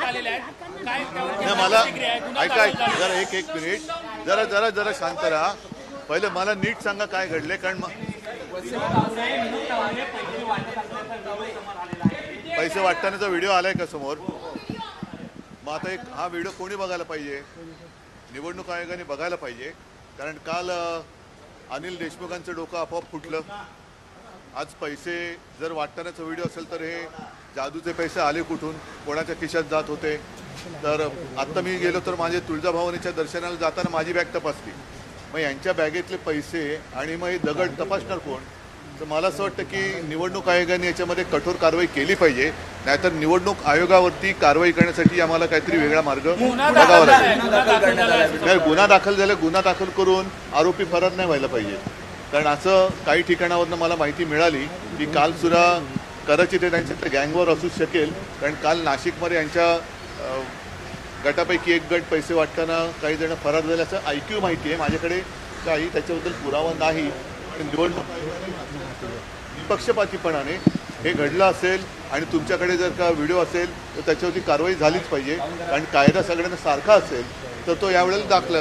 आलेले आहेत काय नाही मला ऐका जरा एक मिनिट जरा जरा जरा शांत राहा. पहिले मला नीट सांगा काय घडले, कारण पैसे वाटतानाचा व्हिडिओ आलाय का समोर? मग आता एक हा व्हिडिओ कोणी बघायला पाहिजे? निवडणूक आयोगाने बघायला पाहिजे, कारण काल अनिल देशमुखांचं डोकं आपोआप फुटलं. आज पैसे जर वाटतानाचा व्हिडिओ असेल तर हे जादूचे पैसे आले कुठून, कोणाच्या खिशात जात होते? तर आत्ता मी गेलो तर माझे तुळजाभवानीच्या दर्शनाला जाताना माझी बॅग तपासली. मग यांच्या बॅगेतले पैसे आणि मग हे दगड तपासणार कोण? तर मला असं वाटतं की निवडणूक आयोगाने याच्यामध्ये कठोर कारवाई केली पाहिजे, नाहीतर निवडणूक आयोगावरती कारवाई करण्यासाठी आम्हाला काहीतरी वेगळा मार्ग बघावा लागेल. नाही, गुन्हा दाखल झाला, गुन्हा दाखल करून आरोपी फरार नाही व्हायला पाहिजे. कारण असं काही ठिकाणावरनं मला माहिती मिळाली की काल सुद्धा कदाचित ते त्यांच्या गँगवर असू शकेल, कारण काल नाशिकमध्ये यांच्या गटापैकी एक गट पैसे वाटताना काही जण फरार झाल्याचं ऐक्यू माहिती आहे. माझ्याकडे काही त्याच्याबद्दल पुरावा नाही. निवडणूक निपक्षपातीपणाने हे घडलं असेल आणि तुमच्याकडे जर का व्हिडिओ असेल तर त्याच्यावरती कारवाई झालीच पाहिजे, कारण कायदा सगळ्यांना सारखा असेल तर तो यावेळेला दाखला.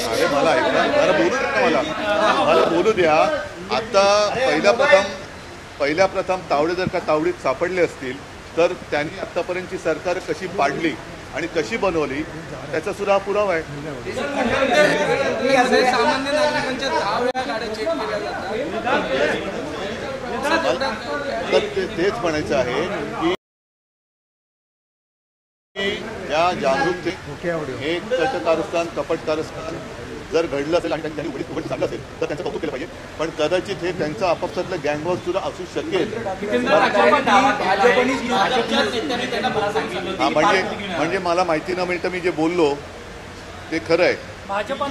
अरे मला ऐका, जरा बोलू द्या, मला बोलू द्या. आता पहिल्या प्रथम तावडे जर का तावडीत सापडले असतील तर त्यांनी आतापर्यंतची सरकार कशी पाडली आणि कशी बनवली त्याचा सुद्धा पुरावा आहे. तर तेच म्हणायचं आहे की या जागरूकते हे कटकारस्थान कपटकारस्थान जर घडलं असेल आणि त्यांनी उघडीत सांगलं असेल तर त्यांचं कौतुक केलं पाहिजे, पण कदाचित हे त्यांचं आपापसातलं गँगवॉर सुद्धा असू शकेल. म्हणजे मला माहिती न मिळतं मी जे बोललो ते खरं आहे. भाजप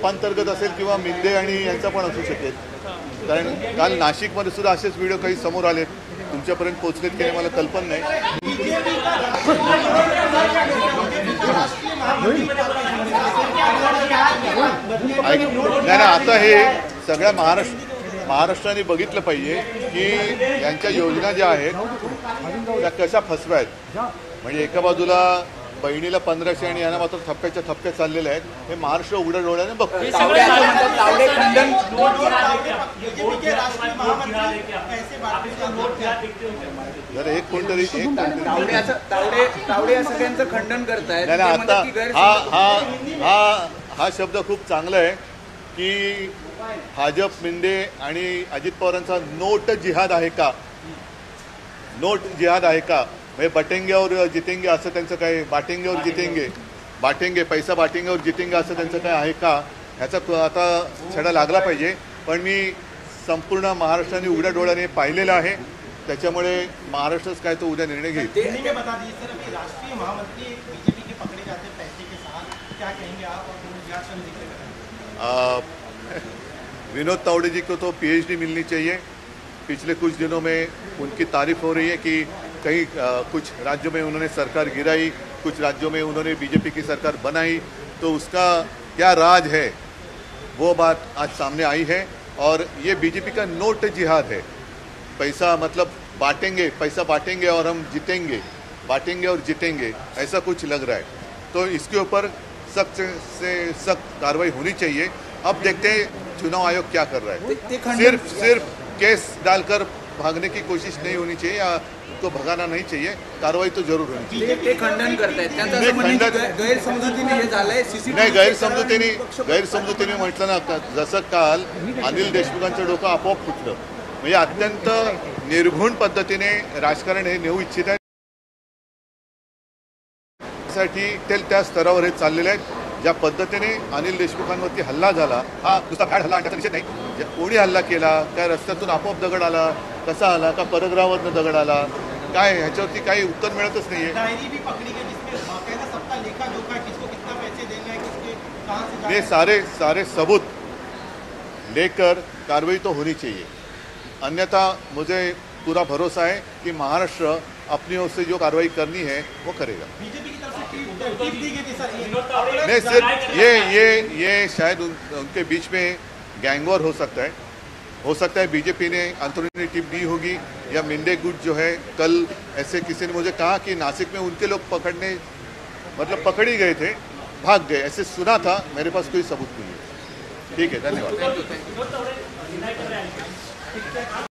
अंतर्गत असेल किंवा मिंदे आणि यांचा पण असू शकेल, कारण काल नाशिकमध्ये सुद्धा असेच व्हिडिओ काही समोर आलेत. तुमच्यापर्यंत पोहोचलेत की मला कल्पना नाही. नाही आता हे सगळ्या महाराष्ट्राने बघितलं पाहिजे की यांच्या योजना ज्या आहेत त्या कशा फसव्या आहेत. म्हणजे एका बाजूला बहिणीला 1500 आणि यांना मात्र थप्प्याच्या थप्प्या चाललेल्या आहेत. हे महाराष्ट्र उघड्या डोळ्याने बघतो. जर एक कोणतरी सगळ्यांचं खंडन करतायत. आता हा शब्द खूप चांगला आहे की भाजप मिंदे आणि अजित पवारांचा नोट जिहाद आहे का? नोट जिहाद आहे का? म्हणजे बटेंगे और जितेंगे असं त्यांचं काय, बाटेंगे और बाटेंगे पैसा बाटेंगे और जितेंगे असं त्यांचं काय आहे का? ह्याचा आता छडा लागला पाहिजे. पण मी संपूर्ण महाराष्ट्राने उघड्या डोळ्याने पाहिलेलं आहे, त्याच्यामुळे महाराष्ट्रच काय तो उद्या निर्णय घेईल. विनोद तावड़े जी को तो PhD मिलनी चाहिए. पिछले कुछ दिनों में उनकी तारीफ हो रही है कि कई कुछ राज्यों में उन्होंने सरकार गिराई, कुछ राज्यों में उन्होंने बीजेपी की सरकार बनाई, तो उसका क्या राज है वो बात आज सामने आई है. और ये बीजेपी का नोट जिहाद है. पैसा मतलब बांटेंगे, पैसा बांटेंगे और हम जीतेंगे, बांटेंगे और जीतेंगे, ऐसा कुछ लग रहा है. तो इसके ऊपर सख्त से सख्त कार्रवाई होनी चाहिए. अब देखते हैं चुनाव आयोग क्या कर रहा है. सिर्फ केस डालकर भागने की कोशिश नहीं होनी चाहिए या उनको भगाना नहीं चाहिए. कार्रवाई तो जरूर होनी चाहिए. ते खंडन करतायत. गैरसमजुतीने हे झालंय. नाही, गैरसमजुतीने म्हटलं ना, जसं काल अनिल देशमुखांचं डोकं आपोआप फुटलं. म्हणजे अत्यंत निर्घुण पद्धतीने राजकारण हे नेऊ इच्छित आहेत. साठी ते त्या स्तरावर हे चाललेले आहेत. ज्या पद्धतीने अनिल देशमुखांवरती हल्ला झाला, हा नुसता काय हल्ला त्याचा निषेध नाही. कोणी हल्ला केला, काय रस्त्यातून आपोआप दगड आला, कसा आला, का परग्रहावरनं दगड आला, काय ह्याच्यावरती काही उत्तर मिळतच नाहीये. ये सारे सबूत लेकर कार्रवाई तो होनी चाहिए. अन्यथा मुझे पूरा भरोसा है कि महाराष्ट्र अपनी ओर से जो कार्रवाई करनी है वो करेगा. नहीं, सिर्फ ये शायद उनके बीच में गैंगवॉर हो सकता है. हो सकता है बीजेपी ने अंतरूनी टिप दी होगी, या मिंडे गुट जो है, कल ऐसे किसी ने मुझे कहा कि नासिक में उनके लोग पकड़ने मतलब पकड़ ही गए थे, भाग गए, ऐसे सुना था, मेरे पास कोई सबूत नहीं है। ठीक है, धन्यवाद। थँक्यू